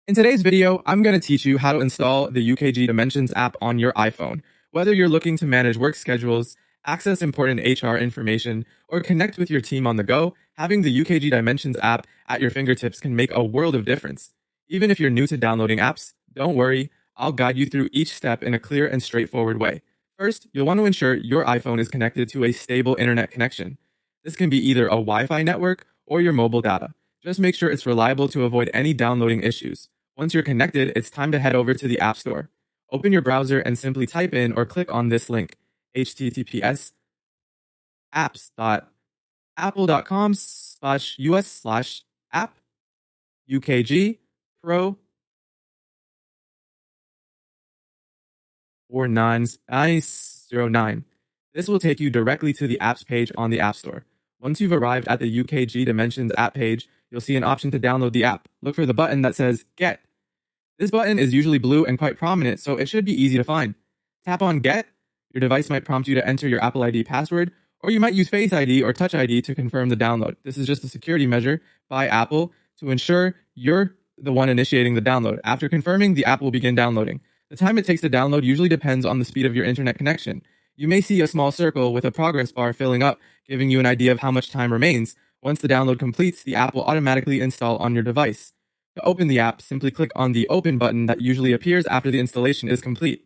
In today's video, I'm going to teach you how to install the UKG Dimensions app on your iPhone. Whether you're looking to manage work schedules, access important HR information, or connect with your team on the go, having the UKG Dimensions app at your fingertips can make a world of difference. Even if you're new to downloading apps, don't worry, I'll guide you through each step in a clear and straightforward way. First, you'll want to ensure your iPhone is connected to a stable internet connection. This can be either a Wi-Fi network or your mobile data. Just make sure it's reliable to avoid any downloading issues. Once you're connected, it's time to head over to the App Store. Open your browser and simply type in or click on this link, https:/apps.apple.com/us/app UKG Pro 49909. This will take you directly to the apps page on the App Store. Once you've arrived at the UKG Dimensions app page, you'll see an option to download the app. Look for the button that says Get. This button is usually blue and quite prominent, so it should be easy to find. Tap on Get. Your device might prompt you to enter your Apple ID password, or you might use Face ID or Touch ID to confirm the download. This is just a security measure by Apple to ensure you're the one initiating the download. After confirming, the app will begin downloading. The time it takes to download usually depends on the speed of your internet connection. You may see a small circle with a progress bar filling up, giving you an idea of how much time remains. Once the download completes, the app will automatically install on your device. To open the app, simply click on the Open button that usually appears after the installation is complete.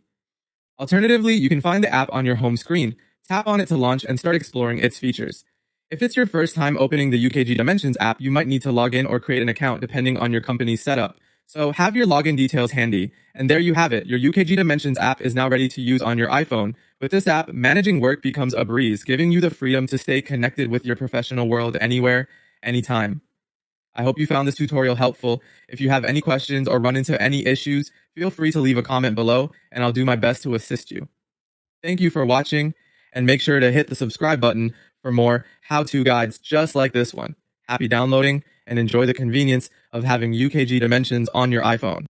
Alternatively, you can find the app on your home screen. Tap on it to launch and start exploring its features. If it's your first time opening the UKG Dimensions app, you might need to log in or create an account depending on your company's setup. So have your login details handy. And there you have it. Your UKG Dimensions app is now ready to use on your iPhone. With this app, managing work becomes a breeze, giving you the freedom to stay connected with your professional world anywhere, anytime. I hope you found this tutorial helpful. If you have any questions or run into any issues, feel free to leave a comment below and I'll do my best to assist you. Thank you for watching, and make sure to hit the subscribe button for more how-to guides just like this one. Happy downloading and enjoy the convenience of having UKG Dimensions on your iPhone.